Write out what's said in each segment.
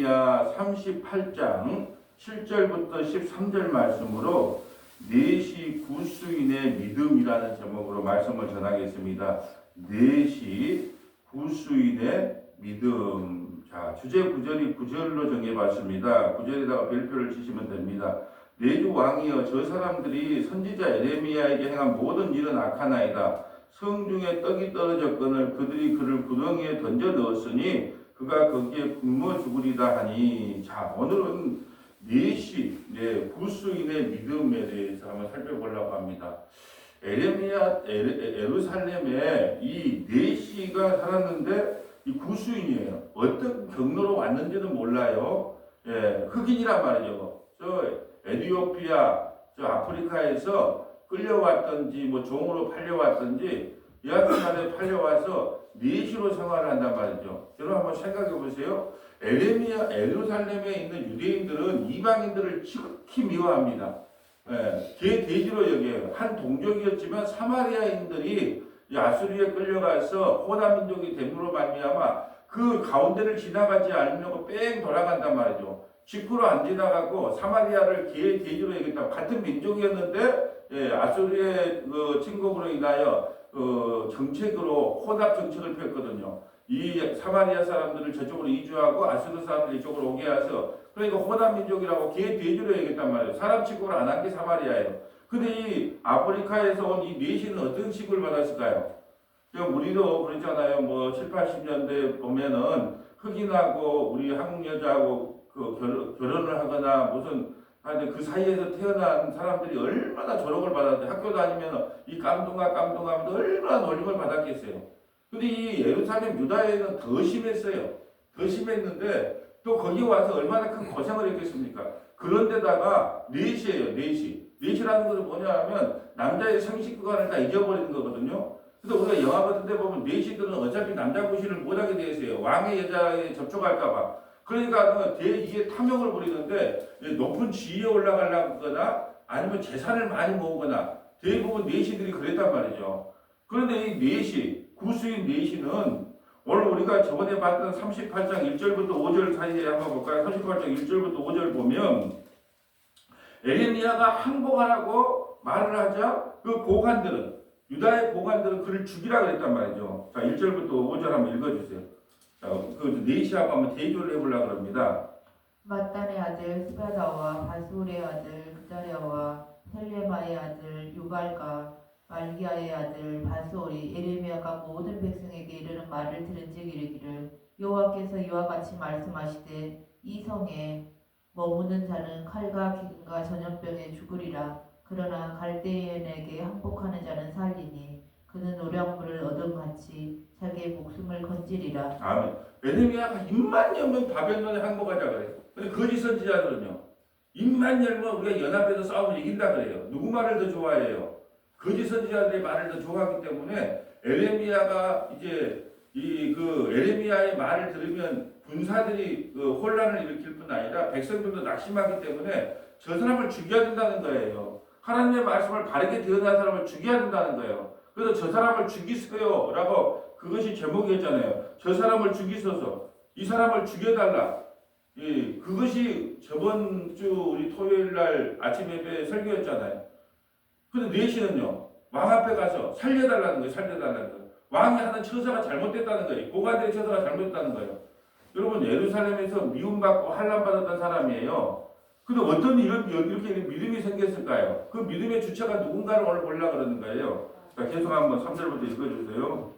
에레미야 38장 7절부터 13절 말씀으로 넷이 구수인의 믿음이라는 제목으로 말씀을 전하겠습니다. 넷이 구수인의 믿음. 자, 주제 구절이 9절로 정해봤습니다. 9절에다가 별표를 치시면 됩니다. 내주 왕이여, 저 사람들이 선지자 에레미야에게 행한 모든 일은 악하나이다. 성중에 떡이 떨어졌거늘 그들이 그를 구덩이에 던져 넣었으니 그가 거기에 굶어 죽으리다 하니. 자, 오늘은 넷이 구수인의 믿음에 대해서 한번 살펴보려고 합니다. 예루살렘에 이 넷이가 살았는데 이 구수인이에요. 어떤 경로로 왔는지는 몰라요. 흑인이란 말이죠. 저 에티오피아, 저 아프리카에서 끌려왔든지 뭐 종으로 팔려왔든지 여하튼간에 팔려와서 넷시로 생활을 한단 말이죠. 여러분 한번 생각해 보세요. 예루살렘에 있는 유대인들은 이방인들을 지극히 미워합니다. 개 돼지로 여겨요. 한 동족이었지만 사마리아인들이 아수리에 끌려가서 호나 민족이 됨으로 말미암아 그 가운데를 지나가지 않으려고 뺑 돌아간단 말이죠. 직구로 안 지나가고 사마리아를 개 돼지로 여겼다. 같은 민족이었는데 아수리의 그 침공으로 인하여 정책으로 혼합 정책을 폈거든요. 이 사마리아 사람들을 저쪽으로 이주하고 아수르 사람들을 이쪽으로 오게 해서, 그러니까 혼합 민족이라고 개 돼지로 얘기했단 말이에요. 사람 취급을 안 한 게 사마리아예요. 근데 이 아프리카에서 온 이 넷이는 어떤 취급을 받았을까요? 우리도 그랬잖아요. 뭐 7, 80년대 보면은 흑인하고 우리 한국 여자하고 그 결혼을 하거나 무슨 그 사이에서 태어난 사람들이 얼마나 조롱을 받았는데, 학교 다니면 이 깜둥하면서 얼마나 놀림을 받았겠어요. 근데 이 예루살렘 유다에는 더 심했어요. 더 심했는데 또 거기 와서 얼마나 큰 고생을 했겠습니까? 그런데다가 넷이에요. 넷이라는 것은 뭐냐 하면 남자의 성식구간을 다 잊어버리는 거거든요. 그래서 우리가 영화 같은 데 보면 넷이들은 어차피 남자 구실을 못하게 되어 있어요. 왕의 여자에 접촉할까봐. 그러니까 이게 탐욕을 부리는데 높은 지위에 올라가려거나 아니면 재산을 많이 모으거나 대부분 넷이들이 그랬단 말이죠. 그런데 이 넷이, 구수인 넷이는 오늘 우리가 저번에 봤던 38장 1절부터 5절 사이에 한번 볼까요? 38장 1절부터 5절 보면 에레미야가 항복하라고 말을 하자 그 고관들은, 유다의 고관들은 그를 죽이라 그랬단 말이죠. 자, 1절부터 5절 한번 읽어주세요. 자, 그 넷이하고 한번 대조를 해보려고 합니다. mattan의 아들 스바다와 바술의 아들 그다랴와 헬레마의 아들 유발과 말기야의 아들 바솔이 에레미야가 모든 백성에게 이르는 말을 들은즉 이르기를, 여호와께서 이와 같이 말씀하시되 이 성에 머무는 자는 칼과 기근과 전염병에 죽으리라. 그러나 갈대인에게 항복하는 자는 살리니 그는 노량물을 얻음같이 자기의 목숨을 건지리라. 아멘. 에레미야가 입만 열면 바벨론에 항복하자 그래요. 근데 거짓 선지자들은요, 입만 열면 우리가 연합해서 싸우면 이긴다 그래요. 누구 말을 더 좋아해요? 거짓 선지자들의 말을 더 좋아하기 때문에 에레미야가 이제 에레미야의 말을 들으면 군사들이 혼란을 일으킬 뿐 아니라 백성들도 낙심하기 때문에 저 사람을 죽여야 된다는 거예요. 하나님의 말씀을 바르게 드러난 사람을 죽여야 된다는 거예요. 그래서 저 사람을 죽이세요 라고, 그것이 제목이었잖아요. 저 사람을 죽이소서, 이 사람을 죽여달라. 그것이 저번 주 우리 토요일 날 아침 예배 설교였잖아요. 근데 넷이는요, 왕 앞에 가서 살려달라는 거예요. 왕이 하는 처사가 잘못됐다는 거예요. 고관들의 처사가 잘못됐다는 거예요. 여러분, 예루살렘에서 미움받고 환난받았던 사람이에요. 근데 어떤 이렇게 믿음이 생겼을까요? 그 믿음의 주체가 누군가를 오늘 보려고 그러는 거예요. 자, 계속 한번 3절부터 읽어주세요.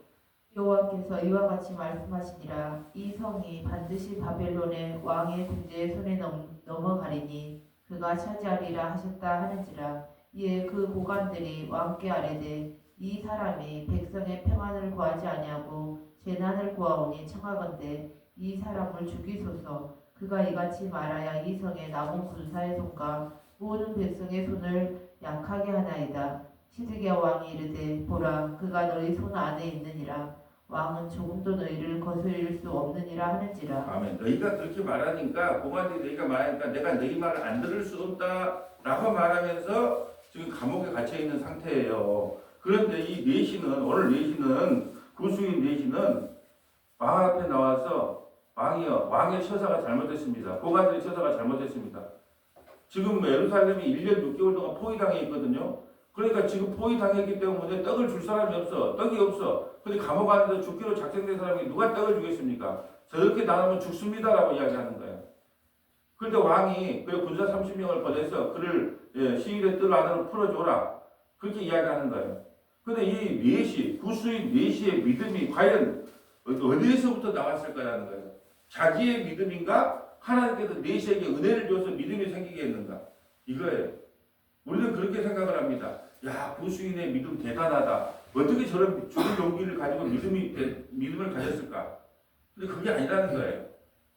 여호와께서 이와 같이 말씀하시니라, 이 성이 반드시 바벨론의 왕의 군대의 손에 넘어가리니 그가 차지하리라 하셨다 하는지라. 이에 그 고관들이 왕께 아뢰되, 이 사람이 백성의 평안을 구하지 아니하고 재난을 구하오니 청하건대 이 사람을 죽이소서. 그가 이같이 말하여 이 성에 남은 군사의 손과 모든 백성의 손을 약하게 하나이다. 시드기야 왕이 이르되, 보라, 그가 너희 손 안에 있느니라. 왕은 조금도 너희를 거스릴 수 없느니라 하는지라. 아멘. 너희가 그렇게 말하니까, 고관들이 너희가 말하니까 내가 너희 말을 안 들을 수 없다라고 말하면서 지금 감옥에 갇혀 있는 상태예요. 그런데 이 오늘 넷이는, 구수인 넷이는 왕 앞에 나와서 왕이요. 왕의 처사가 잘못됐습니다. 고관들의 처사가 잘못됐습니다. 지금 예루살렘이 1년 6개월 동안 포위당해 있거든요. 그러니까 지금 포위당했기 때문에 떡을 줄 사람이 없어. 떡이 없어. 근데 감옥 안에서 죽기로 작정된 사람이 누가 떡을 주겠습니까? 저렇게 나누면 죽습니다라고 이야기하는 거예요. 그런데 왕이 그 군사 30명을 보내서 그를 시위대 뜰 안으로 풀어줘라. 그렇게 이야기하는 거예요. 근데 이 넷이, 구수인 넷의 믿음이 과연 어디에서부터 나왔을 거라는 거예요. 자기의 믿음인가? 하나님께서 넷에게 은혜를 줘서 믿음이 생기게 했는가? 이거예요. 우리는 그렇게 생각을 합니다. 야, 구수인의 믿음 대단하다. 어떻게 저런 죽을 용기를 가지고 믿음을 가졌을까? 근데 그게 아니라는 거예요.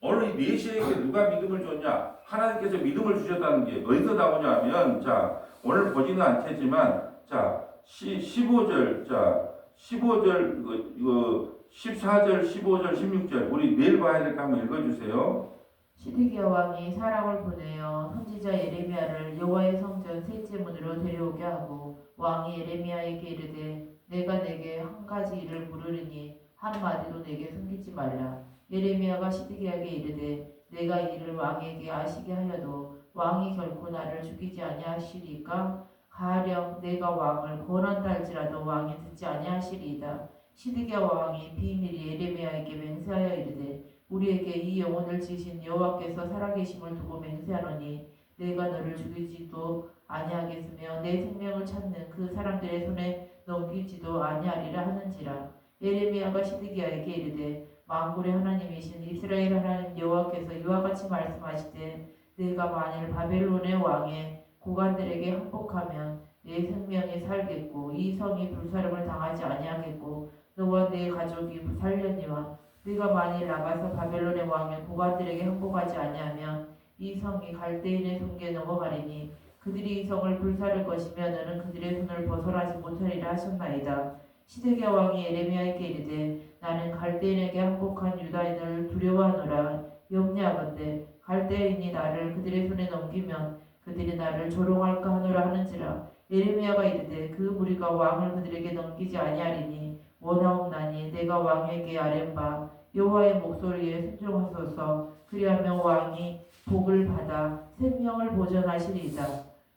오늘 이 넷에게 누가 믿음을 줬냐? 하나님께서 믿음을 주셨다는 게 어디서 나오냐 하면, 자, 오늘 보지는 않겠지만, 자, 15절, 자, 15절, 14절, 15절, 16절, 우리 내일 봐야 될까 한번 읽어주세요. 시드기야 왕이 사람을 보내어 선지자 예레미야를 여호와의 성전 셋째 문으로 데려오게 하고 왕이 예레미야에게 이르되 내가 내게 한 가지 일을 물으리니 한마디도 내게 숨기지 말라. 예레미야가 시드기야에게 이르되 내가 이를 왕에게 아시게 하여도 왕이 결코 나를 죽이지 아니하시리까? 가령 내가 왕을 권한다 할지라도 왕이 듣지 아니하시리이다. 시드기야 왕이 비밀이 예레미야에게 맹세하여 이르되 우리에게 이 영혼을 지으신 여호와께서 살아계심을 두고 맹세하노니 내가 너를 죽이지도 아니하겠으며 내 생명을 찾는 그 사람들의 손에 넘기지도 아니하리라 하는지라. 예레미야가 시드기야에게 이르되 만군의 하나님이신 이스라엘 하나님 여호와께서 이와 같이 말씀하시되 내가 만일 바벨론의 왕의 고관들에게 항복하면 내 생명이 살겠고 이 성이 불사름을 당하지 아니하겠고 너와 네 가족이 살려니와 네가 만일 나가서 바벨론의 왕의 고관들에게 항복하지 아니하면 이 성이 갈대인의 손에 넘어가리니 그들이 이 성을 불사를 것이며 너는 그들의 손을 벗어나지 못하리라 하셨나이다. 시드기야 왕이 예레미야에게 이르되 나는 갈대인에게 항복한 유다인을 두려워하노라. 염려하건대 갈대인이 나를 그들의 손에 넘기면 그들이 나를 조롱할까 하노라 하는지라. 예레미야가 이르되 그 무리가 왕을 그들에게 넘기지 아니하리니 원하옵나니 내가 왕에게 아뢰바 여호와의 목소리에 순종하소서. 그리하면 왕이 복을 받아 생명을 보전하시리이다.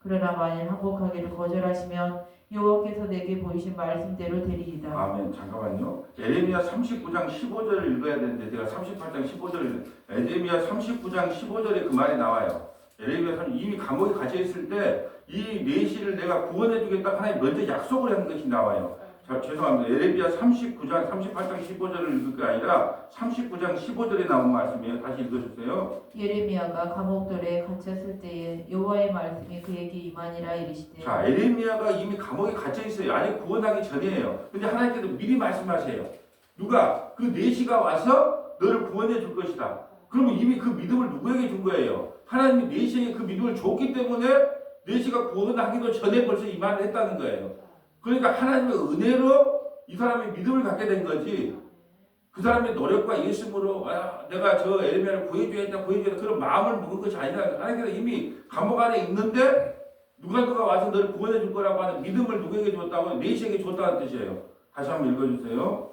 그러나 만일 항복하기를 거절하시면 여호와께서 내게 보이신 말씀대로 되리이다. 아멘. 잠깐만요. 에레미야 39장 15절을 읽어야 되는데 제가 38장 15절을 에레미야 39장 15절에 그 말이 나와요. 에레미야 30 이미 감옥에 갇혀 있을 때 이 넷이를 내가 구원해 주겠다 하나님 먼저 약속을 한 것이 나와요. 자, 죄송합니다. 에레미야 39장 38장 15절을 읽을 게 아니라 39장 15절에 나온 말씀이에요. 다시 읽어주세요. 예레미야가 감옥돌에 갇혔을 때에 여호와의 말씀이 그에게 임하니라 이르시되. 자, 에레미야가 이미 감옥에 갇혀 있어요. 아직 구원하기 전이에요. 근데 하나님께서 미리 말씀하세요. 누가 그 넷이가 와서 너를 구원해 줄 것이다. 그러면 이미 그 믿음을 누구에게 준 거예요? 하나님이 넷이에게 그 믿음을 줬기 때문에 넷이가 구원하기도 전에 벌써 임한을 했다는 거예요. 그러니까 하나님의 은혜로 이 사람이 믿음을 갖게 된 거지. 그 사람의 노력과 예심으로 내가 저 에레미야를 구해줘야겠다 그런 마음을 먹은 것이 아니라 하나님께서 이미 감옥 안에 있는데 누가 와서 너를 구원해 줄 거라고 하는 믿음을 누구에게 줬다고? 넷에게 줬다는 뜻이에요. 다시 한번 읽어주세요.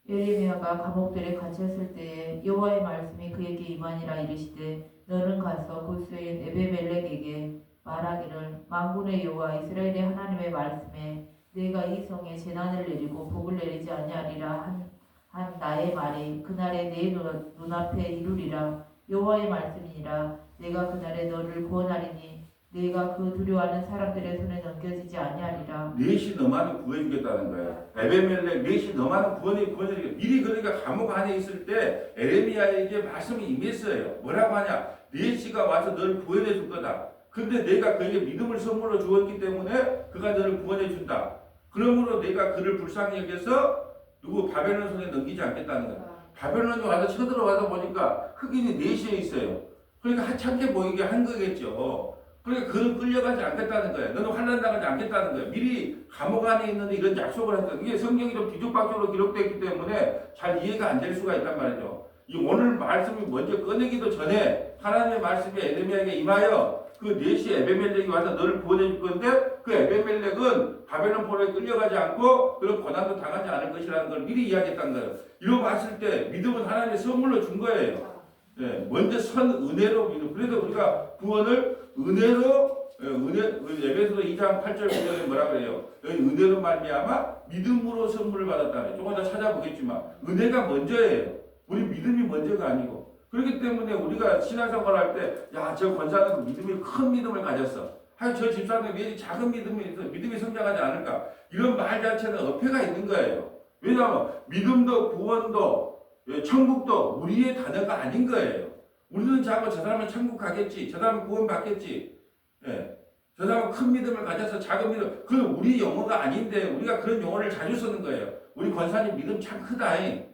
예레미야가 감옥들에 갇혔을 때에 여호와의 말씀이 그에게 임하니라 이르시되 너는 가서 구스인 에베멜렉에게 말하기를 만군의 여호와 이스라엘의 하나님의 말씀에 내가 이 성에 재난을 내리고 복을 내리지 아니하리라 한 나의 말이 그날에 내 눈앞에 이루리라. 여호와의 말씀이니라. 내가 그날에 너를 구원하리니 내가 그 두려워하는 사람들의 손에 넘겨지지 아니하리라. 넷이 너만을 구해주겠다는 거예요. 에베멜렉 넷이 너만을 구원해주겠다. 미리 그러니까 감옥 안에 있을 때 에레미야에게 말씀이 임했어요. 뭐라고 하냐? 넷이가 와서 너를 구원해 줄 거다. 근데 내가 그에게 믿음을 선물로 주었기 때문에 그가 너를 구원해 준다. 그러므로 내가 그를 불쌍히 여겨서 누구 바벨론 손에 넘기지 않겠다는 거야. 바벨론이 와서 쳐들어와서 보니까 흑인이 넷이 있어요. 그러니까 하찮게 보이게 한 거겠죠. 그러니까 그는 끌려가지 않겠다는 거예요. 너는 환난 당하지 않겠다는 거예요. 미리 감옥 안에 있는데 이런 약속을 했어요. 이게 성경이 좀 뒤죽박죽으로 기록되어 있기 때문에 잘 이해가 안 될 수가 있단 말이죠. 이 오늘 말씀이 먼저 꺼내기도 전에 하나님의 말씀이 에레미야에게 임하여 그 네시 에베멜렉이 와서 너를 구원해 줄 건데 그 에베멜렉은 바벨론 포로에 끌려가지 않고 그런 고난도 당하지 않을 것이라는 걸 미리 이야기했다는 거예요. 이러고 봤을 때 믿음은 하나님의 선물로 준 거예요. 예, 먼저 선 은혜로 믿음. 그래서 우리가 구원을 은혜로 에베소서 2장 8절 9절에 뭐라 그래요? 여기 은혜로 말미암아 믿음으로 선물을 받았다. 조금 더 찾아보겠지만 은혜가 먼저예요. 우리 믿음이 먼저가 아니고. 그렇기 때문에 우리가 신앙생활 할 때, 야, 저 권사는 믿음이 큰 믿음을 가졌어. 저 집사는 왜 작은 믿음이 있어? 믿음이 성장하지 않을까? 이런 말 자체는 어폐가 있는 거예요. 왜냐하면 믿음도 구원도 천국도 우리의 단어가 아닌 거예요. 우리는 자꾸 저 사람은 천국 가겠지, 저 사람은 구원 받겠지. 예. 저 사람은 큰 믿음을 가져서 작은 믿음, 그건 우리 용어가 아닌데 우리가 그런 용어를 자주 쓰는 거예요. 우리 권사님 믿음 참 크다잉.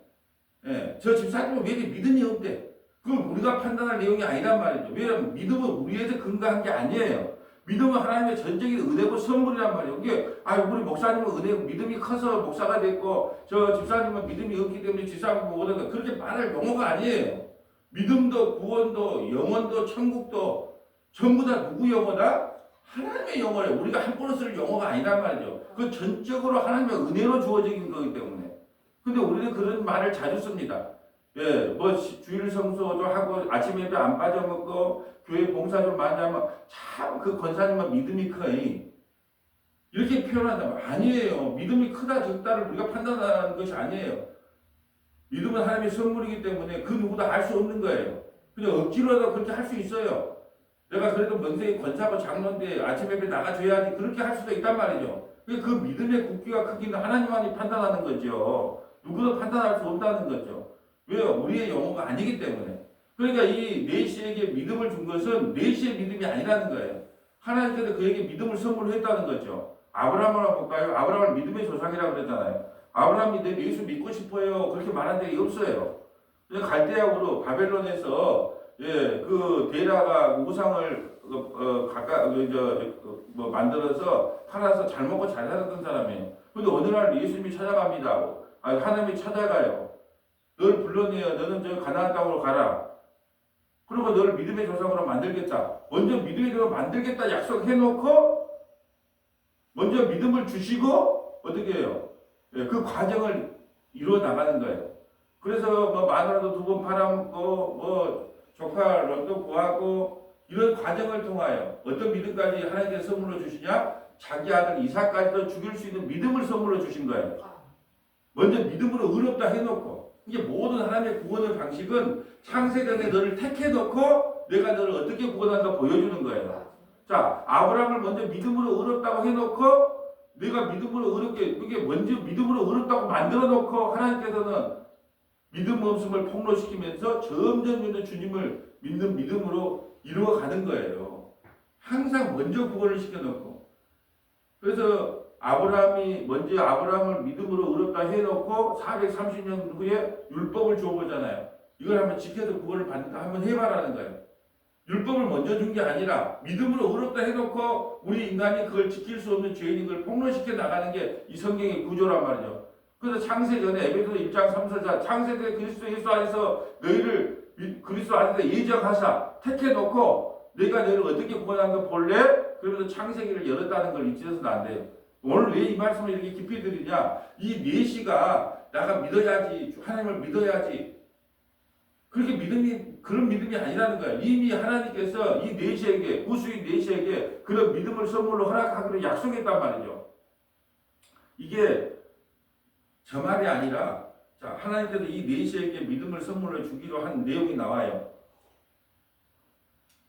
예. 저 집사님은 왜 이렇게 믿음이 없대? 그건 우리가 판단할 내용이 아니란 말이죠. 왜냐하면 믿음은 우리에서 근거한 게 아니에요. 믿음은 하나님의 전적인 은혜고 선물이란 말이에요. 이게 우리 목사님은 은혜 믿음이 커서 목사가 됐고 저 집사님은 믿음이 없기 때문에 집사님 못한다. 그렇게 말할 용어가 아니에요. 믿음도 구원도 영원도 천국도 전부 다 누구 영어다? 하나님의 영어예요. 우리가 함부로 쓸 영어가 아니란 말이죠. 그 전적으로 하나님의 은혜로 주어진 거기 때문에. 근데 우리는 그런 말을 자주 씁니다. 예, 뭐 주일 성수도 하고 아침 예배 안 빠져먹고 교회 봉사 좀 많이 하면 참 그 권사님은 믿음이 커요. 이렇게 표현한다면 아니에요. 믿음이 크다 적다를 우리가 판단하는 것이 아니에요. 믿음은 하나님의 선물이기 때문에 그 누구도 알 수 없는 거예요. 그냥 억지로라도 그렇게 할 수 있어요. 내가 그래도 명색이 권사고 장로인데 아침 예배 나가줘야지 그렇게 할 수도 있단 말이죠. 그 믿음의 굵기가 크기는 하나님만이 판단하는 거죠. 누구도 판단할 수 없다는 거죠. 왜요? 우리의 영어가 아니기 때문에. 그러니까 이 네시에게 믿음을 준 것은 네시의 믿음이 아니라는 거예요. 하나님께서 그에게 믿음을 선물했다는 거죠. 아브라함을 볼까요? 아브라함을 믿음의 조상이라고 그랬잖아요. 아브라함이 내 예수 믿고 싶어요. 그렇게 말한 적이 없어요. 그냥 갈대아우로 바벨론에서 그 데라가 우상을 만들어서 팔아서 잘 먹고 잘 살았던 사람이에요. 근데 어느 날 예수님이 찾아갑니다. 하나님이 찾아가요. 너를 불러내요. 너는 저 가나안 땅으로 가라. 그리고 너를 믿음의 조상으로 만들겠다. 먼저 믿음의 조상으로 만들겠다 약속해놓고 먼저 믿음을 주시고 어떻게 해요? 그 과정을 이루어 나가는 거예요. 그래서 뭐 마누라도 2번 팔아먹고 뭐 조카 로또 구하고 이런 과정을 통하여 어떤 믿음까지 하나님께서 선물로 주시냐? 자기 아들 이삭까지도 죽일 수 있는 믿음을 선물로 주신 거예요. 먼저 믿음으로 의롭다 해놓고 이게 모든 하나님의 구원의 방식은 창세전에 너를 택해놓고 내가 너를 어떻게 구원한가 보여주는 거예요. 자, 아브라함을 먼저 믿음으로 의롭다고 해놓고 내가 믿음으로 의롭게 그게 먼저 믿음으로 의롭다고 만들어놓고 하나님께서는 믿음 없음을 폭로시키면서 점점 주님을 믿는 믿음으로 이루어가는 거예요. 항상 먼저 구원을 시켜놓고 그래서 아브라함이 먼저 아브라함을 믿음으로 의롭다 해놓고 430년 후에 율법을 줘보잖아요. 이걸 한번 지켜서 구원을 받는다 한번 해봐라는 거예요. 율법을 먼저 준 게 아니라 믿음으로 의롭다 해놓고 우리 인간이 그걸 지킬 수 없는 죄인인 걸 폭로시켜 나가는 게 이 성경의 구조란 말이죠. 그래서 창세전에 에베소서 1장 3절 4 창세전에 그리스도 예수 안에서 너희를 그리스도 안에서 예정하사 택해놓고 내가 너희를 어떻게 구원하는 거 볼래? 그러면서 창세기를 열었다는 걸 잊으셔서는 안 돼요. 오늘 왜 이 말씀을 이렇게 깊이 드리냐? 이 네시가 나가 믿어야지, 하나님을 믿어야지. 그렇게 그런 믿음이 아니라는 거예요. 이미 하나님께서 이 네시에게, 구수인 네시에게 그런 믿음을 선물로 허락하기로 약속했단 말이죠. 이게 저 말이 아니라, 자, 하나님께서 이 네시에게 믿음을 선물로 주기로 한 내용이 나와요.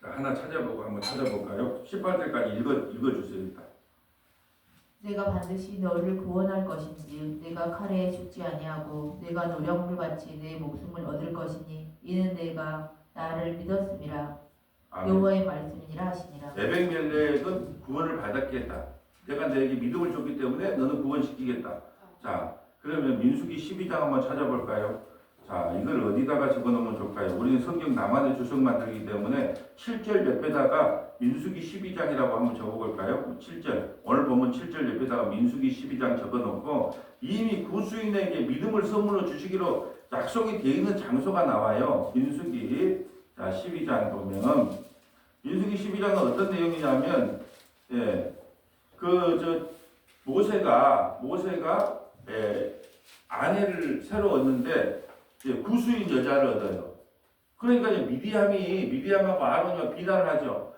자, 하나 한번 찾아볼까요? 18절까지 읽어주세요, 일단. 내가 반드시 너를 구원할 것인지 내가 칼에 죽지 아니하고 내가 노력물같이 내 목숨을 얻을 것이니 이는 내가 나를 믿었음이라. 여호와의 말씀이니라 하시니라. 에벤멜렉은 구원을 받았겠다. 내가 너에게 믿음을 줬기 때문에 너는 구원시키겠다. 자, 그러면 민수기 12장 한번 찾아볼까요? 자, 이걸 어디다가 적어놓으면 좋을까요? 우리는 성경 나만의 주석 만들기 때문에 7절 옆에다가 민수기 12장이라고 한번 적어볼까요? 7절. 오늘 보면 7절 옆에다가 민수기 12장 적어놓고 이미 구수인에게 믿음을 선물로 주시기로 약속이 되어 있는 장소가 나와요. 민수기 자 12장 보면 민수기 12장은 어떤 내용이냐면 모세가 아내를 새로 얻는데 구수인 여자를 얻어요. 그러니까 미디암하고 아론이 비난을 하죠.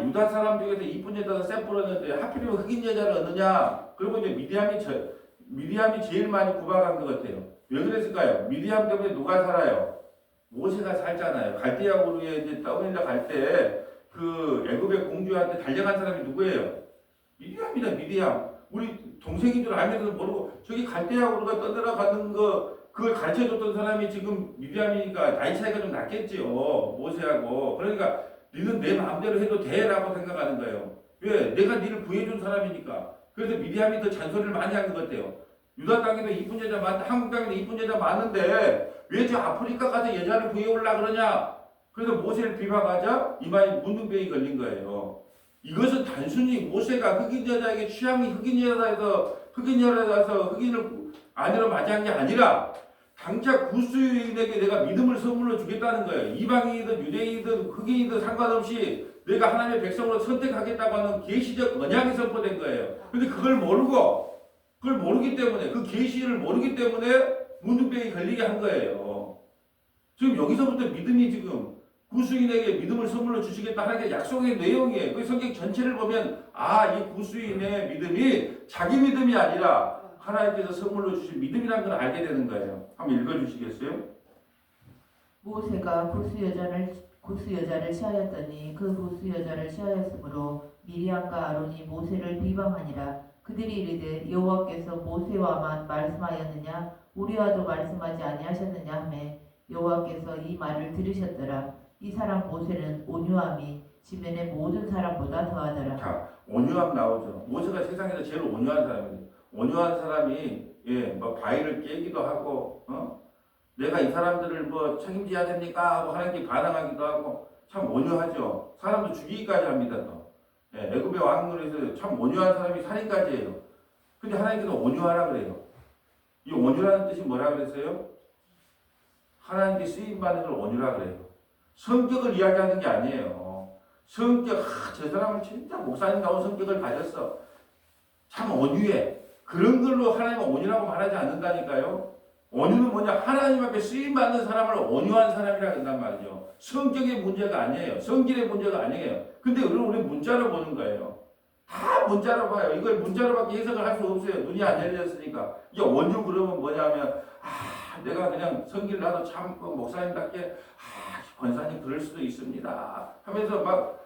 유다 사람 중에서 이쁜 여자가 쎄뿌렸는데 하필이면 흑인 여자를 얻느냐? 그리고 이제 미디암이 제일 많이 구박한 것 같아요. 왜 그랬을까요? 미디암 때문에 누가 살아요? 모세가 살잖아요. 갈대아 우르에 이제 떠올려 갈 때 그 애굽의 공주한테 달려간 사람이 누구예요? 미디암이다, 미디암. 우리 동생인 줄 알면서도 모르고 저기 갈대아 우르가 떠들어가는 거 그걸 가르쳐줬던 사람이 지금 미디암이니까 나이 차이가 좀 났겠지요. 모세하고. 그러니까 너는 내 마음대로 해도 돼라고 생각하는 거예요. 왜? 내가 너를 구해준 사람이니까. 그래서 미디암이 더 잔소리를 많이 한 것 같아요. 유다 땅에도 이쁜 여자 많다. 한국 땅에도 이쁜 여자 많은데 왜 저 아프리카 가서 여자를 구해오려고 그러냐? 그래서 모세를 비방하자 이마에 문둥병이 걸린 거예요. 이것은 단순히 모세가 흑인 여자에게 취향이 흑인 여자라서 흑인을 아내로 맞이한 게 아니라 당장 구스인에게 내가 믿음을 선물로 주겠다는 거예요. 이방인이든 유대인이든 흑인이든 상관없이 내가 하나님의 백성으로 선택하겠다고 하는 계시적 언약이 선포된 거예요. 근데 그걸 모르기 때문에 그 계시를 모르기 때문에 문둥병이 걸리게 한 거예요. 지금 여기서부터 믿음이 지금 구수인에게 믿음을 선물로 주시겠다 하는 게 약속의 내용이에요. 그 성경 전체를 보면 이 구수인의 믿음이 자기 믿음이 아니라 하나님께서 선물로 주신 믿음이라는 걸 알게 되는 거예요. 한번 읽어주시겠어요? 모세가 구스 여자를 취하였더니 그 구스 여자를 취하였으므로 미리암과 아론이 모세를 비방하니라. 그들이 이르되 여호와께서 모세와만 말씀하였느냐 우리와도 말씀하지 아니하셨느냐 하매 여호와께서 이 말을 들으셨더라. 이 사람 모세는 온유함이 지면의 모든 사람보다 더하더라. 자, 온유함 나오죠. 모세가 세상에서 제일 온유한 사람이에요. 온유한 사람이 바위를 깨기도 하고 내가 이 사람들을 책임져야 됩니까? 하고 하나님께 반항하기도 하고 참 온유하죠. 사람도 죽이기까지 합니다. 또. 애굽의 왕노릇에서 참 온유한 사람이 살인까지 해요. 근데 하나님께서 온유하라 그래요. 이 온유라는 뜻이 뭐라 그랬어요? 하나님께 쓰임받는 걸 온유라 그래요. 성격을 이야기하는 게 아니에요. 성격, 저 사람은 진짜 목사님다운 성격을 가졌어. 참 온유해. 그런 걸로 하나님은 온유라고 말하지 않는다니까요. 온유는 뭐냐? 하나님 앞에 쓰임받는 사람을 온유한 사람이라고 한단 말이죠. 성격의 문제가 아니에요. 성질의 문제가 아니에요. 근데 우리 문자로 보는 거예요. 다 문자로 봐요. 이걸 문자로밖에 해석을 할 수 없어요. 눈이 안 열렸으니까. 이게 온유 그러면 뭐냐면 내가 그냥 성질 나도 참고 목사님답게 권사님 그럴 수도 있습니다 하면서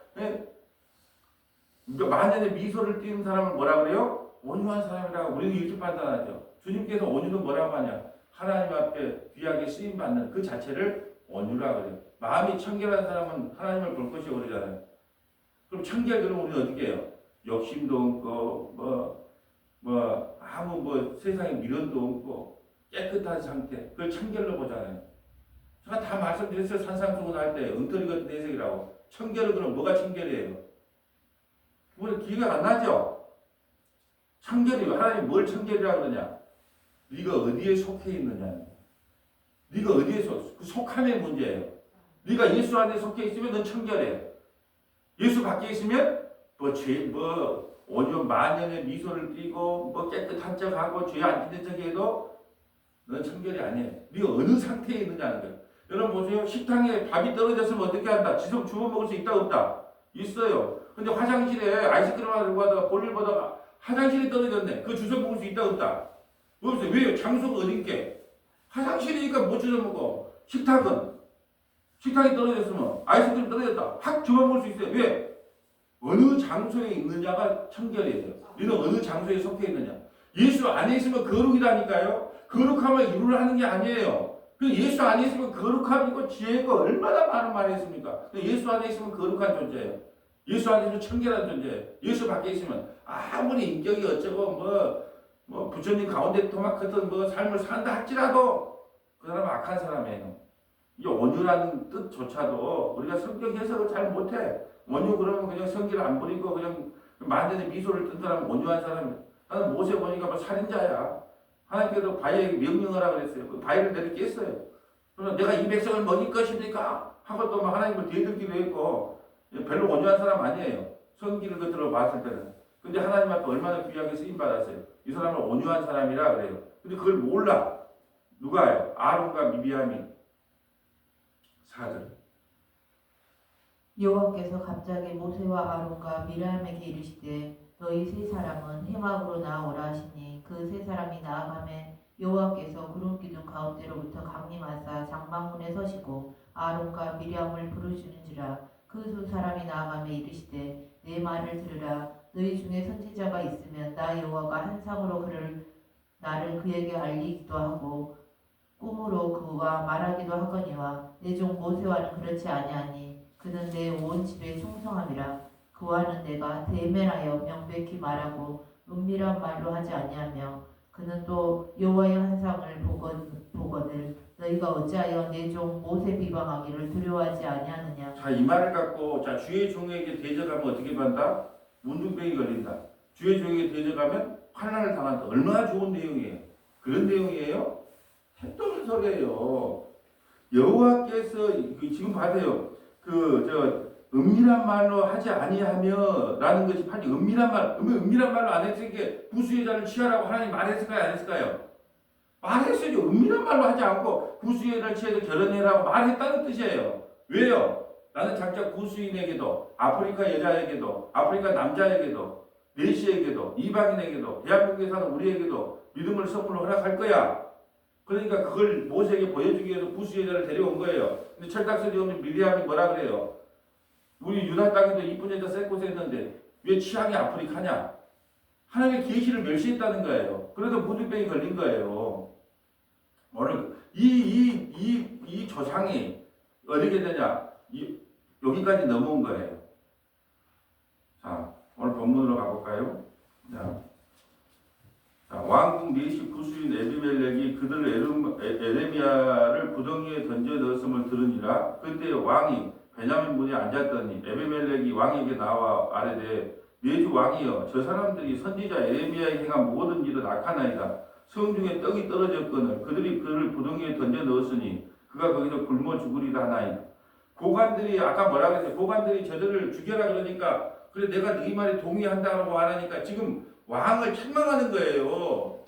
만연의 미소를 띄는 사람을 뭐라 그래요? 온유한 사람이라고 우리는 이렇게 판단하죠. 주님께서 온유는 뭐라고 하냐? 하나님 앞에 귀하게 쓰임받는 그 자체를 온유라 그래요. 마음이 청결한 사람은 하나님을 볼 것이 오르잖아요. 그럼 청결 그러면 우리는 어떻게 해요? 욕심도 없고 아무 세상에 미련도 없고 깨끗한 상태 그걸 청결로 보잖아요. 제가 다 말씀드렸어요. 산상수훈 할 때 엉터리 같은 내색이라고. 청결은 그럼 뭐가 청결이에요? 우리 기회가 안 나죠? 청결이 하나님 뭘 청결이라고 그러냐? 네가 어디에 속해 있느냐? 네가 어디에 그 속함의 문제예요. 네가 예수 안에 속해 있으면 넌 청결해. 예수 밖에 있으면 온유 만연의 미소를 띠고 깨끗한 척하고 죄 안 짓는 척해도 넌 청결이 아니에요. 네가 어느 상태에 있느냐는 거예요. 여러분 보세요. 식당에 밥이 떨어졌으면 어떻게 한다? 지금 주워 먹을 수 있다 없다? 있어요. 근데 화장실에 아이스크림을 들고 가다가 볼일 보다가 화장실이 떨어졌네. 그 주워 먹을 수 있다 없다? 없어요. 왜요? 장소가 어딘게? 화장실이니까 못 주워 먹어. 식탁이 떨어졌으면 아이스크림 떨어졌다. 확 주워 먹을 수 있어요. 왜? 어느 장소에 있느냐가 청결이에요. 너는 어느 장소에 속해 있느냐. 예수 안에 있으면 거룩이라니까요. 거룩함을 이루려 하는 게 아니에요. 예수 안에 있으면 거룩함이 있고 지혜가 얼마나 많은 말이 있습니까? 예수 안에 있으면 거룩한 존재예요. 예수 안에 있으면 청결한 존재예요. 예수 밖에 있으면 아무리 인격이 어쩌고 부처님 가운데 토막했던 삶을 산다 할지라도 그 사람은 악한 사람이에요. 이 온유라는 뜻조차도 우리가 성격 해석을 잘 못해. 온유 그러면 그냥 성질 안 부리고 그냥 만전에 미소를 뜬 사람은 온유한 사람이에요. 나는 모세 보니까 살인자야. 하나님께서 바위에게 명령을 하라 그랬어요. 그 바위를 내려 깼어요. 그러면 내가 이 백성을 먹일 것입니까? 하고 또 하나님을 대들기도 했고 별로 온유한 사람 아니에요. 성기를 겉으로 봤을 때는. 근데 하나님 앞에 얼마나 귀하게 쓰임 받았어요. 이 사람은 온유한 사람이라 그래요. 근데 그걸 몰라. 누가요? 아론과 미리암이 사들. 여호와께서 갑자기 모세와 아론과 미리암에게 이르시되 너희 세 사람은 해막으로 나아오라 하시니 그 세 사람이 나아가매 여호와께서 구름 기둥 가운데로부터 강림하사 장막문에 서시고 아론과 미리암을 부르시는지라 그 두 사람이 나아가매 이르시되 내 말을 들으라 너희 중에 선지자가 있으면 나 여호와가 한상으로 나를 그에게 알리기도 하고 꿈으로 그와 말하기도 하거니와 내 종 모세와는 그렇지 아니하니 그는 내 온 집에 충성함이라 그와는 내가 대면하여 명백히 말하고 은밀한 말로 하지 아니하며 그는 또 여호와의 환상을 보거늘 너희가 어찌하여 내 종 모세 비방하기를 두려워하지 아니하느냐. 자, 이 말을 갖고 자 주의 종에게 대적하면 어떻게 받는다? 문둥병이 걸린다. 주의 종에게 대적하면 환난을 당한다. 얼마나 좋은 내용이에요. 그런 내용이에요. 핵동설이에요. 여호와께서 지금 봐세요. 은밀한 말로 하지 아니하며 라는 것이 판이 은밀한 말로 안 했으니까 부수의 자를 취하라고 하나님 말했을까요? 안 했을까요? 말했어요. 은밀한 말로 하지 않고 부수의 자를 취해서 결혼해라고 말했다는 뜻이에요. 왜요? 나는 장차 구수인에게도 아프리카 여자에게도 아프리카 남자에게도 내시에게도 이방인에게도 대한민국에 사는 우리에게도 믿음을 선물로 허락할 거야. 그러니까 그걸 모세에게 보여주기 위해서 구수의 자를 데려온 거예요. 근데 철딱서리 없는 미리암이 뭐라 그래요? 우리 유다 땅에도 이쁜 여자 쎄꼬세 했는데 왜 취향이 아프리카냐? 하나님의 계시를 멸시했다는 거예요. 그래서 무드병이 걸린 거예요. 오늘 이 조상이 어떻게 되냐? 여기까지 넘어온 거예요. 자, 오늘 본문으로 가볼까요? 자, 왕궁 넷이 구수인 에비멜렉이 그들 에레미야를 구덩이에 던져 넣었음을 들으니라. 그때 왕이 베냐민 문에 앉았더니 에비멜렉이 왕에게 나와 아뢰되 내주 왕이여 저 사람들이 선지자 에레미야에 행한 모든 일은 악하나이다. 성중에 떡이 떨어졌거늘 그들이 그를 구덩이에 던져 넣었으니 그가 거기서 굶어 죽으리라 하나이다. 고관들이 아까 뭐라 그랬어요? 고관들이 저들을 죽여라 그러니까 그래 내가 네 말에 동의한다고 하니까 지금 왕을 책망하는 거예요.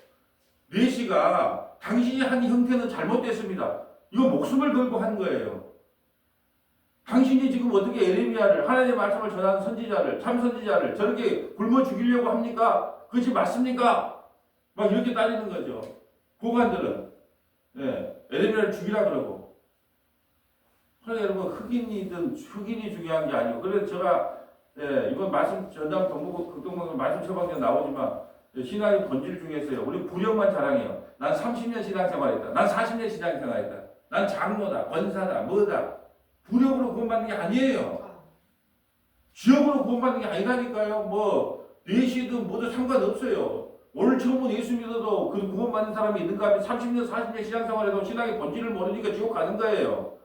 뇌시가 당신이 한 형태는 잘못됐습니다. 이거 목숨을 걸고 한 거예요. 당신이 지금 어떻게 에레미야를 하나님의 말씀을 전하는 선지자를 참 선지자를 저렇게 굶어 죽이려고 합니까? 그것이 맞습니까? 막 이렇게 따지는 거죠. 고관들은 에레미야를 죽이라 그러고. 그러니까 여러분 흑인이 중요한 게 아니고 그래서 제가 이번 말씀 전담 극동방송 말씀 처방에 나오지만 신앙의 본질 중에서요. 우리 부력만 자랑해요. 난 30년 신앙생활했다. 난 40년 신앙생활했다. 난 장로다, 권사다, 뭐다. 부력으로 구원받는 게 아니에요. 지역으로 구원받는 게 아니라니까요. 뭐 내시든 뭐든 상관없어요. 오늘 처음 예수 믿어도 그 구원받는 사람이 있는가 하면 30년, 40년 신앙생활해도 신앙의 본질을 모르니까 지옥 가는 거예요.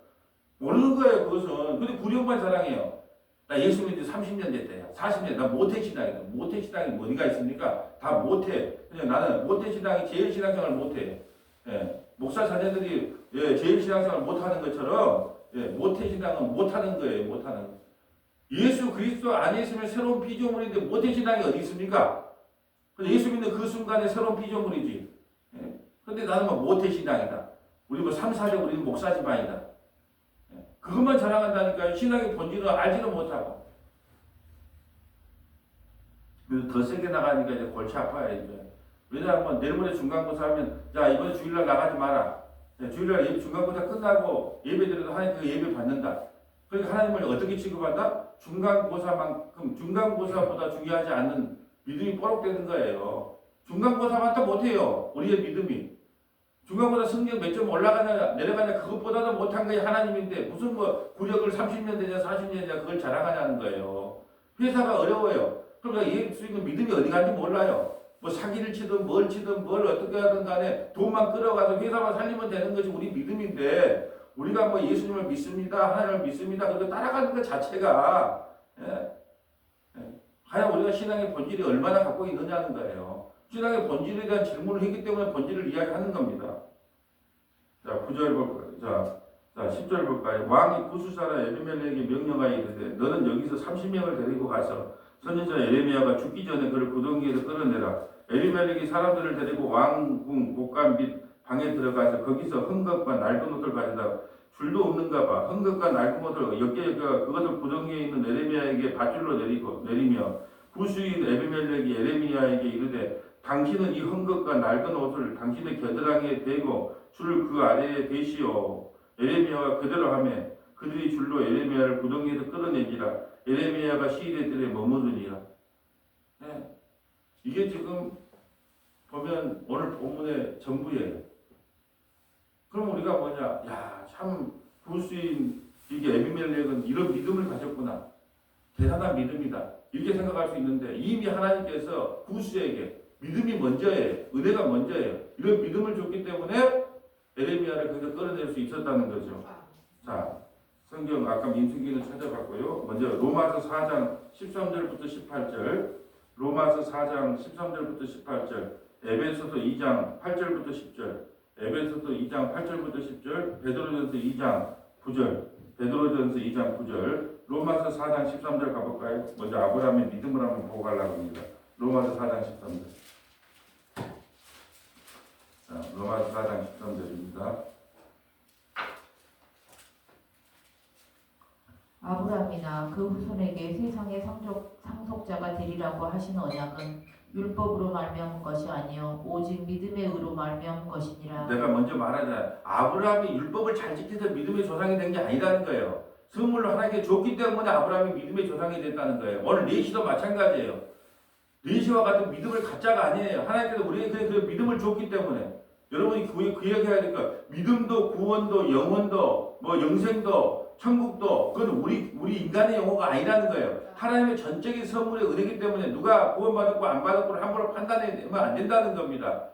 모르는 거예요. 그것은. 근데 부력만 자랑해요. 나 예수 믿은 지 30년 됐대요. 40년. 나 모태신앙이다. 모태신앙이 뭐가 있습니까? 다 모태. 그냥 나는 모태신앙이 제일 신앙생활 못해. 목사 자녀들이 제일 신앙생활 못하는 것처럼 모태신앙은 못하는 거예요. 못하는 거. 예수 그리스도 안에 있으면 새로운 피조물인데 모태신앙이 어디 있습니까? 예수 믿는 그 순간에 새로운 피조물이지. 근데 나는 뭐 모태신앙이다. 우리 뭐 3, 4대 우리는 목사 집안이다. 그것만 자랑한다니까요. 신앙의 본질을 알지도 못하고. 그래서 더 세게 나가니까 이제 골치 아파요, 이제. 왜냐하면 내일 모레 중간고사 하면, 자, 이번에 주일날 나가지 마라. 주일날 예배 중간고사 끝나고 예배 드려도 하나님 그 예배 받는다. 그러니까 하나님을 어떻게 취급한다? 중간고사보다 중요하지 않는 믿음이 뽀록되는 거예요. 중간고사만 더 못해요. 우리의 믿음이. 중간고사 성적 몇 점 올라가냐 내려가냐 그것보다도 못한 게 하나님인데 무슨 뭐 구력을 30년 되냐 40년 되냐 그걸 자랑하냐는 거예요. 회사가 어려워요. 그러니까 예수 믿는 믿음이 어디 간지 몰라요. 뭐 사기를 치든 뭘 어떻게 하든 간에 돈만 끌어가서 회사만 살리면 되는 것이 우리 믿음인데 우리가 뭐 예수님을 믿습니다. 하나님을 믿습니다. 그거 따라가는 것 자체가 과연 우리가 신앙의 본질이 얼마나 갖고 있느냐는 거예요. 확실하게 본질에 대한 질문을 했기 때문에 본질을 이야기하는 겁니다. 자, 9절 볼까요? 자, 10절 볼까요? 왕이 구수사라 에르멜렉에게 명령하여 이르되 너는 여기서 30명을 데리고 가서 선지자 예레미야가 죽기 전에 그를 구덩이에서 끌어내라. 에르멜렉이 사람들을 데리고 왕궁 곳간 및 방에 들어가서 거기서 헝겊과 낡은 옷을 가져다 줄도 없는가 봐. 헝겊과 낡은 옷을 엮여 그것을 구덩이에 있는 에레미야에게 밧줄로 내리며 구수인 에르멜렉이 에레미야에게 이르되 당신은 이 헝겊과 낡은 옷을 당신의 겨드랑이에 대고 줄을 그 아래에 대시오. 에레미야가 그대로 하며 그들이 줄로 에레미야를 구덩이에서 끌어내니라. 에레미야가 시일의 뜰에 머무르니라. 네. 이게 지금 보면 오늘 본문의 전부예요. 그럼 우리가 뭐냐? 야, 참 구수인 이게 에비멜렉은 이런 믿음을 가졌구나. 대단한 믿음이다. 이렇게 생각할 수 있는데 이미 하나님께서 구수에게 믿음이 먼저예요. 은혜가 먼저예요. 이런 믿음을 줬기 때문에 에레미야를 거기서 끌어낼 수 있었다는 거죠. 자, 성경 아까 민수기는 찾아봤고요. 먼저 로마서 4장 13절부터 18절, 로마서 4장 13절부터 18절, 에베소서 2장 8절부터 10절, 에베소서 2장 8절부터 10절, 베드로전서 2장 9절, 베드로전서 2장 9절, 로마서 4장 13절 가볼까요? 먼저 아브라함의 믿음을 한번 보고 가려고 합니다. 로마서 4장 13절. 자, 로마서 4장 13절입니다. 아브라함이나 그 후손에게 세상의 상속자가 되리라고 하신 언약은 율법으로 말미암은 것이 아니요 오직 믿음의 의로 말미암은 것이니라. 내가 먼저 말하자. 아브라함이 율법을 잘 지켜서 믿음의 조상이 된 게 아니라는 거예요. 선물로 하나님께 줬기 때문에 아브라함이 믿음의 조상이 됐다는 거예요. 오늘 레시도 마찬가지예요. 레시와 같은 믿음을 가짜가 아니에요. 하나님께서 우리에게 그 믿음을 줬기 때문에 여러분이 그 얘기해야 되니까 믿음도 구원도 영원도 뭐 영생도 천국도 그건 우리 인간의 용어가 아니라는 거예요. 하나님의 전적인 선물의 은혜이기 때문에 누가 구원받았고 안 받았고를 함부로 판단하면 안 된다는 겁니다.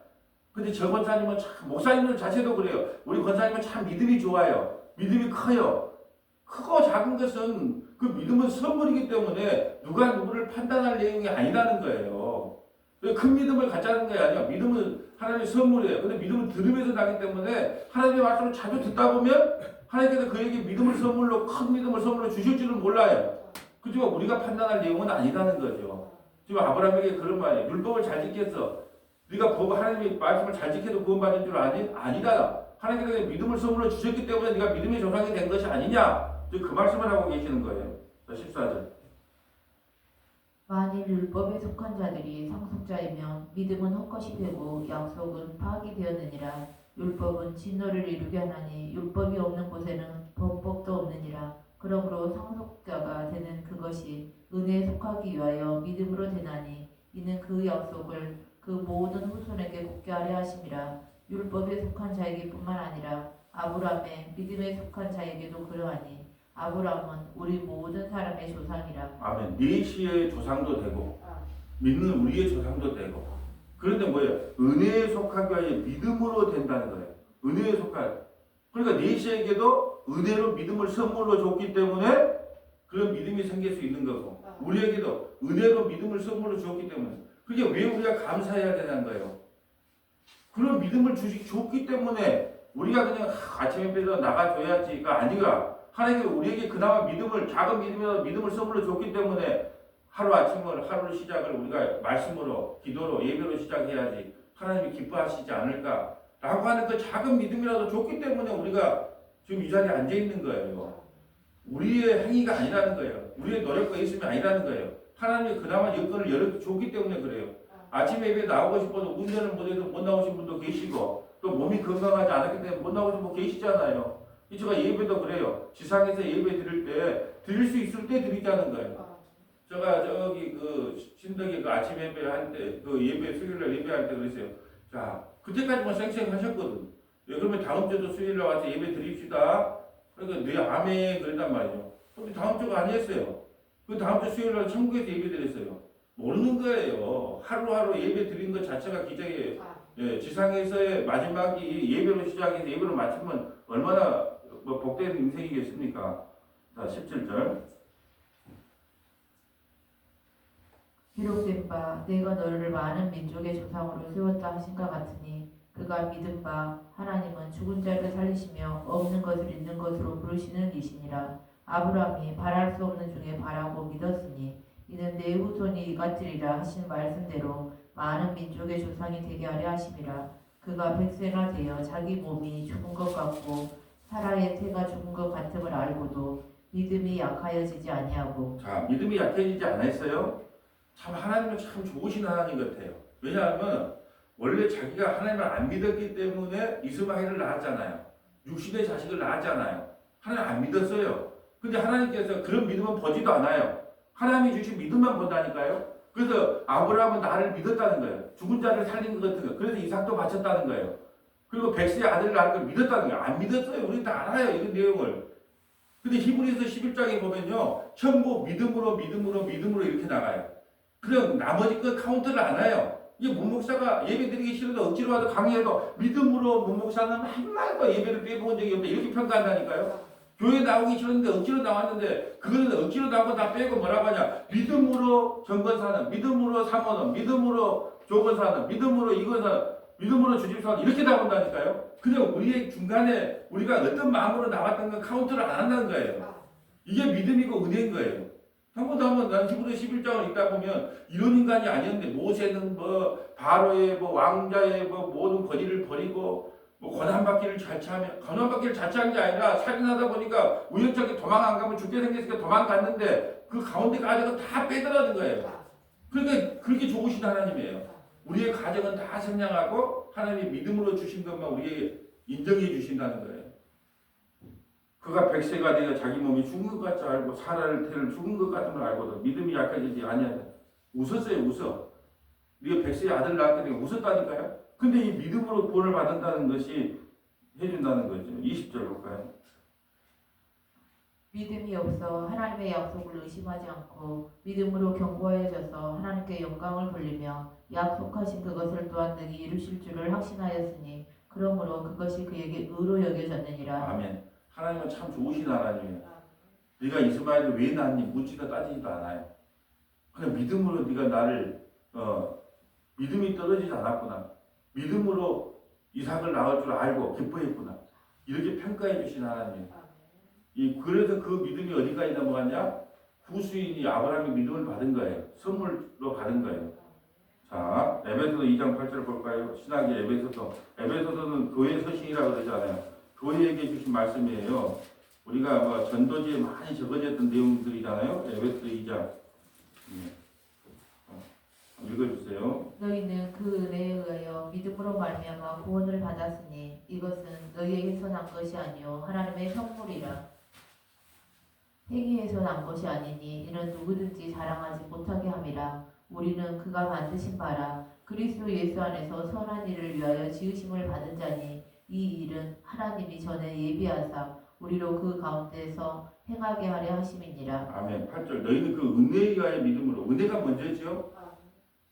근데 저 권사님은 참 목사님들 자체도 그래요. 우리 권사님은 참 믿음이 좋아요. 믿음이 커요. 크고 작은 것은 그 믿음은 선물이기 때문에 누가 누구를 판단할 내용이 아니라는 거예요. 큰 믿음을 갖자는 게 아니야. 믿음은 하나님의 선물이에요. 근데 믿음은 들으면서 나기 때문에 하나님의 말씀을 자주 듣다 보면 하나님께서 그에게 믿음을 선물로 큰 믿음을 선물로 주실 줄은 몰라요. 그지만 우리가 판단할 내용은 아니라는 거죠. 지금 아브라함에게 그런 말이에요. 율법을 잘 지켜서 네가 보고 하나님의 말씀을 잘 지켜도 구원받은 줄 아니? 아니다. 하나님께서 믿음을 선물로 주셨기 때문에 네가 믿음의 조상이 된 것이 아니냐. 그 말씀을 하고 계시는 거예요. 14절. 만일 율법에 속한 자들이 상속자이면 믿음은 헛것이 되고 약속은 파악이 되었느니라. 율법은 진노를 이루게 하나니 율법이 없는 곳에는 범법도 없느니라. 그러므로 상속자가 되는 그것이 은혜에 속하기 위하여 믿음으로 되나니 이는 그 약속을 그 모든 후손에게 굳게 하려 하심이라. 율법에 속한 자에게 뿐만 아니라 아브라함의 믿음에 속한 자에게도 그러하니 아브라함은 우리 모든 사람의 조상이라. 아멘. 내시의 조상도 되고 믿는 우리의 조상도 되고. 그런데 뭐예요? 은혜에 속하기 위하여 믿음으로 된다는 거예요. 은혜에 속한. 그러니까 내시에게도 은혜로 믿음을 선물로 줬기 때문에 그런 믿음이 생길 수 있는 거고 우리에게도 은혜로 믿음을 선물로 줬기 때문에 그게 왜 우리가 감사해야 되는 거예요? 그런 믿음을 줬기 때문에 우리가 그냥 아침에 빼서 나가줘야지가 아니라 하나님께서 우리에게 그나마 믿음을 작은 믿음이라도 믿음을 선물로 줬기 때문에 하루 시작을 우리가 말씀으로 기도로 예배로 시작해야지 하나님이 기뻐하시지 않을까라고 하는 그 작은 믿음이라도 줬기 때문에 우리가 지금 이 자리에 앉아 있는 거예요. 우리의 행위가 아니라는 거예요. 우리의 노력과 있음이 아니라는 거예요. 하나님이 그나마 여건을 열어줬기 때문에 그래요. 아침에 예배 나오고 싶어도 운전을 못해서 못 나오신 분도 계시고 또 몸이 건강하지 않았기 때문에 못 나오신 분 계시잖아요. 제가 예배도 그래요. 지상에서 예배 드릴 때 드릴 수 있을 때 드리자는 거예요. 제가 저기 그 신덕이 그 아침 예배 할 때 그 예배 수요일날 예배할 때 그랬어요. 자 그때까지만 쌩쌩하셨거든. 그러면 다음 주도 수요일날 와서 예배 드립시다. 그러니까 네 아멘 그랬단 말이죠. 근데 다음 주가 아니었어요. 그 다음 주 수요일날 천국에서 예배 드렸어요. 모르는 거예요. 하루하루 예배 드린 것 자체가 기적이에요. 예, 지상에서의 마지막이 예배로 시작해서 예배로 마치면 얼마나 복된 인생이겠습니까? 자, 17절. 기록된 바 내가 너를 많은 민족의 조상으로 세웠다 하신가 같으니 그가 믿은 바 하나님은 죽은 자를 살리시며 없는 것을 있는 것으로 부르시는 이시니라. 아브라함이 바랄 수 없는 중에 바라고 믿었으니 이는 내 후손이 이같으리라 하신 말씀대로 많은 민족의 조상이 되게 하려 하심이라. 그가 100세나 되어 자기 몸이 죽은 것 같고 사라의 태가 죽은 것 같음을 알고도 믿음이 약하여지지 아니하고. 자, 믿음이 약해지지 않았어요? 참 하나님은 참 좋으신 하나님 같아요. 왜냐하면 원래 자기가 하나님을 안 믿었기 때문에 이스마엘을 낳았잖아요. 육신의 자식을 낳았잖아요. 하나님 안 믿었어요. 근데 하나님께서 그런 믿음은 보지도 않아요. 하나님이 주신 믿음만 본다니까요. 그래서 아브라함은 나를 믿었다는 거예요. 죽은 자를 살린 것 같은 거. 그래서 이삭도 바쳤다는 거예요. 그리고 백세의 아들을 낳은 걸 믿었다는 거예요. 안 믿었어요. 우리 다 알아요. 이 내용을. 근데 히브리서 11장에 보면요. 전부 믿음으로 이렇게 나가요. 그냥 나머지 거 카운트를 안 해요. 이게 문목사가 예배 드리기 싫어도 억지로 와도 강의해도 믿음으로 문목사는 한 마디도 예배를 빼본 적이 없다. 이렇게 평가한다니까요. 교회 나오기 싫었는데 억지로 나왔는데 그거는 억지로 나오고 다 빼고 뭐라고 하냐. 믿음으로 정건사는, 믿음으로 사모는, 믿음으로 조건사는, 믿음으로 이건사는, 믿음으로 주집사는 이렇게 나온다니까요. 그냥 우리의 중간에 우리가 어떤 마음으로 나왔던 건 카운트를 안 한다는 거예요. 이게 믿음이고 은혜인 거예요. 한번 난 히브리 11장을 읽다 보면 이런 인간이 아니었는데 모세는 뭐 바로의 뭐 왕자의 뭐 모든 권위를 버리고 뭐 고난받기를 자처하며 고난받기를 자처한 게 아니라 살인하다 보니까 우연찮게 도망 안 가면 죽게 생겼으니까 도망갔는데 그 가운데 가정은 다 빼들어진 거예요. 그러니까 그렇게 좋으신 하나님이에요. 우리의 가정은 다 성장하고 하나님이 믿음으로 주신 것만 우리에게 인정해 주신다는 거예요. 그가 백세가 되어 자기 몸이 죽은 것 같지 알고 사라를 태를 죽은 것 같음을 알고도 믿음이 약해지지 아니하다. 웃었어요. 웃어. 네가 백세의 아들 낳았더니 웃었다니까요. 근데 이 믿음으로 구원을 받는다는 것이 해준다는 거죠. 20절 볼까요? 믿음이 없어 하나님의 약속을 의심하지 않고 믿음으로 견고하여져서 하나님께 영광을 돌리며 약속하신 그것을 또한 능히 이루실 줄을 확신하였으니 그러므로 그것이 그에게 의로 여겨졌느니라. 아멘. 하나님은 참 좋으신 하나님이에요. 네가 이스마엘을 왜 낳니 묻지도 따지지도 않아요. 그냥 믿음으로 네가 나를 믿음이 떨어지지 않았구나. 믿음으로 이삭을 낳을 줄 알고 기뻐했구나. 이렇게 평가해 주신 하나님. 그래서 그 믿음이 어디까지 넘어갔냐? 구수인이 아브라함의 믿음을 받은 거예요. 선물로 받은 거예요. 자, 에베소서 2장 8절 볼까요? 신학의 에베소서. 에베소서는 교회 서신이라고 그러잖아요. 교회에게 주신 말씀이에요. 우리가 뭐 전도지에 많이 적어졌던 내용들이잖아요. 에베소서 2장. 읽어주세요. 너희는 그 은혜에 의하여 믿음으로 말미암아 구원을 받았으니 이것은 너희에게서 난 것이 아니요 하나님의 선물이라. 행위에서 난 것이 아니니 이는 누구든지 자랑하지 못하게 함이라. 우리는 그가 만드신 바라 그리스도 예수 안에서 선한 일을 위하여 지으심을 받은 자니 이 일은 하나님이 전에 예비하사 우리로 그 가운데서 행하게 하려 하심이니라. 아멘. 8절. 너희는 그 은혜에 의하여 믿음으로. 은혜가 먼저죠.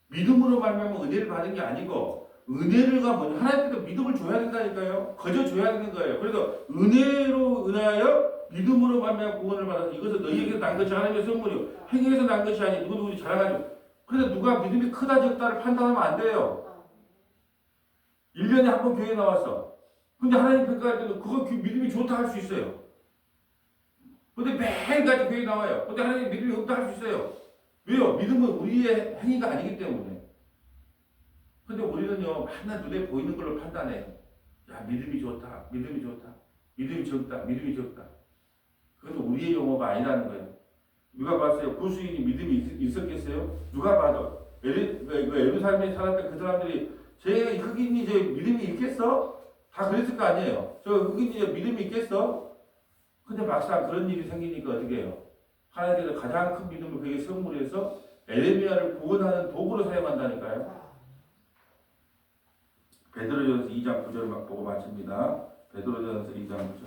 믿음으로 말미암아 은혜를 받은 게 아니고 은혜가 먼저 하나님께서 믿음을 줘야 된다니까요. 거저 줘야 되는 거예요. 그래서 은혜로 인하여 믿음으로 말미암아 구원을 받아서 이것은 너희에게 난 것이 하나님의 선물이요 행위에서 난 것이 아니 누구누구 자랑하죠. 그래서 누가 믿음이 크다 적다를 판단하면 안 돼요. 1년에 한 번 교회 나왔어. 근데 하나님 평가할 때는 그거 믿음이 좋다 할 수 있어요. 근데 매일같이 교회 나와요. 근데 하나님 믿음이 없다 할 수 있어요. 왜요? 믿음은 우리의 행위가 아니기 때문에. 근데 우리는요, 맨날 눈에 보이는 걸로 판단해요. 야, 믿음이 좋다, 믿음이 좋다, 믿음이 적다, 믿음이 적다. 그건 우리의 용어가 아니라는 거예요. 누가 봤어요? 구수인이 믿음이 있었겠어요? 누가 봐도. 예루살렘에 살았던 그 사람들이 제 흑인이 저 믿음이 있겠어? 다 그랬을 거 아니에요. 저 흑인이 저 믿음이 있겠어? 근데 막상 그런 일이 생기니까 어떻게 해요? 하나님께서 가장 큰 믿음을 그에게 선물해서 에레미야를 구원하는 도구로 사용한다니까요. 베드로전서 2장 9절 막 보고 마칩니다. 베드로전서 2장 9절.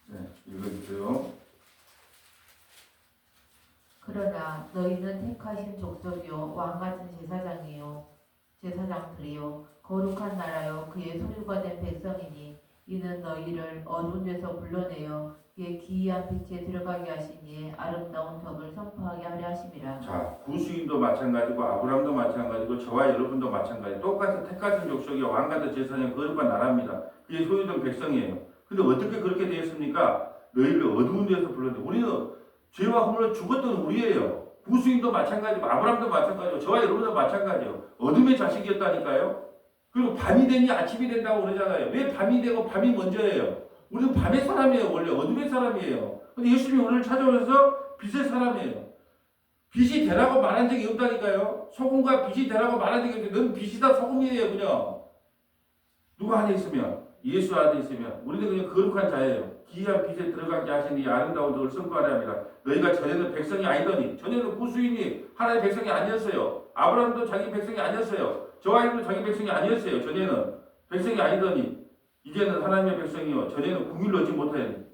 네, 읽어주세요. 그러나 너희는 택하신 족속이요 왕같은 제사장들이요 거룩한 나라요 그의 소유가 된 백성이니 이는 너희를 어두운 데서 불러내어 그의 기이한 빛에 들어가게 하시니 아름다운 덕을 선포하게 하려 하심이라. 자, 구수인도 마찬가지고 아브람도 마찬가지고 저와 여러분도 마찬가지. 똑같은 택하신 족속이 왕가도 제사장 거룩한 나라입니다. 그게 소유된 백성이에요. 근데 어떻게 그렇게 되었습니까? 너희를 어두운 데서 불렀는데 우리는 죄와 허물로 죽었던 우리예요. 구수인도 마찬가지고 아브람도 마찬가지고 저와 여러분도 마찬가지예요. 어둠의 자식이었다니까요. 그리고 밤이 되니 아침이 된다고 그러잖아요. 왜 밤이 되고 밤이 먼저예요? 우리는 밤의 사람이에요. 원래 어둠의 사람이에요. 근데 예수님이 우리를 찾아오셔서 빛의 사람이에요. 빛이 되라고 말한 적이 없다니까요. 소금과 빛이 되라고 말한 적이 없는데 넌 빛이다 소금이에요. 그냥 누가 안에 있으면 예수 안에 있으면 우리는 그냥 거룩한 자예요. 기이한 빛에 들어가게 하시니 아름다운 덕을 선포하려 합니다. 너희가 전에는 백성이 아니더니 전에는 구수인이 하나님의 백성이 아니었어요. 아브라함도 자기 백성이 아니었어요. 저와 여러분도 자기 백성이 아니었어요. 전에는 백성이 아니더니 이제는 하나님의 백성이요. 전에는 국위를 얻지 못하였니.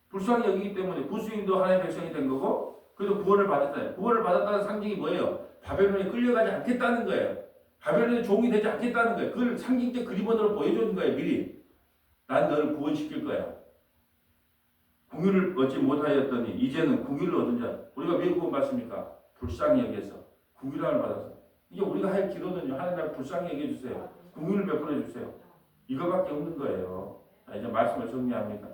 불쌍히 여기기 때문에 구수인도 하나님의 백성이 된 거고 그래도 구원을 받았다. 구원을 받았다는 상징이 뭐예요? 바벨론에 끌려가지 않겠다는 거예요. 바벨론의 종이 되지 않겠다는 거예요. 그걸 상징적 그림원으로 보여주는 거예요. 미리. 난 너를 구원시킬 거야. 궁유를 얻지 못하였더니 이제는 궁유를 얻은 자. 우리가 왜 구원 받습니까? 불쌍히 여기서 궁유를 받아서. 이게 우리가 할 기도는요. 하나님 불쌍히 여겨주세요. 궁유를 베풀어 주세요. 이거밖에 없는 거예요. 자, 이제 말씀을 정리합니다.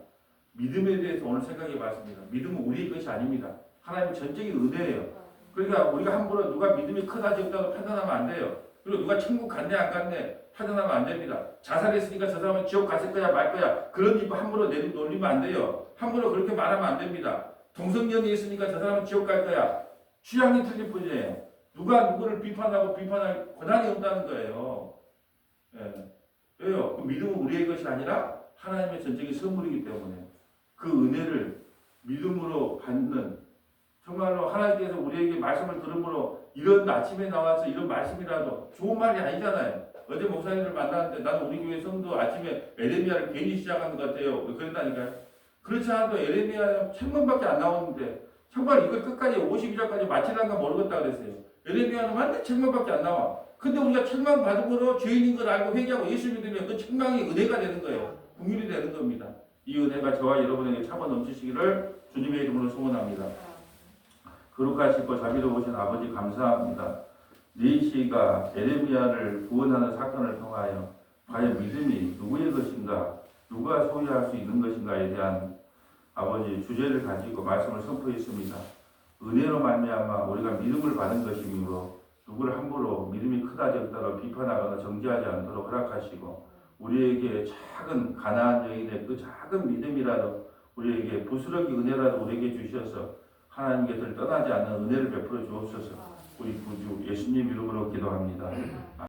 믿음에 대해서 오늘 생각해 봤습니다. 믿음은 우리의 것이 아닙니다. 하나님의 전적인 은혜예요. 그러니까 우리가 함부로 누가 믿음이 크다 적다고 판단하면 안 돼요. 그리고 누가 천국 갔네 안 갔네 판단하면 안 됩니다. 자살했으니까 저 사람은 지옥 갔을 거야 말 거야 그런 입 함부로 놀리면 안 돼요. 함부로 그렇게 말하면 안 됩니다. 동성연이 있으니까 저 사람은 지옥 갈 거야. 취향이 틀릴 뿐이에요. 누가 누구를 비판하고 비판할 권한이 없다는 거예요. 예. 왜요? 그 믿음은 우리의 것이 아니라 하나님의 전적인 선물이기 때문에 그 은혜를 믿음으로 받는 정말로 하나님께서 우리에게 말씀을 들음으로 이런 아침에 나와서 이런 말씀이라도 좋은 말이 아니잖아요. 어제 목사님들 만났는데 나는 우리 교회 성도 아침에 에레미야를 괜히 시작하는 것 같아요. 그랬다니까요. 그렇지 않아도 에레미야 책문밖에 안 나오는데 정말 이걸 끝까지 52절까지 마치란가 모르겠다 그랬어요. 에레미야는 완전 책문밖에 안 나와. 근데 우리가 책망 받음으로 죄인인 걸 알고 회개하고 예수 믿으면 그 책망이 은혜가 되는 거예요. 긍휼이 되는 겁니다. 이 은혜가 저와 여러분에게 차고 넘치시기를 주님의 이름으로 소원합니다. 거룩하시고 자비로우신 아버지 감사합니다. 니시가 에레미야를 구원하는 사건을 통하여 과연 믿음이 누구의 것인가, 누가 소유할 수 있는 것인가에 대한 아버지 주제를 가지고 말씀을 선포했습니다. 은혜로 말미암아 우리가 믿음을 받은 것이므로 누구를 함부로 믿음이 크다 적다로 비판하거나 정죄하지 않도록 허락하시고 우리에게 작은 가나안 여인의 그 작은 믿음이라도 우리에게 부스러기 은혜라도 우리에게 주셔서 하나님께서 떠나지 않는 은혜를 베풀어 주옵소서. 우리 구주 예수님 이름으로 기도합니다.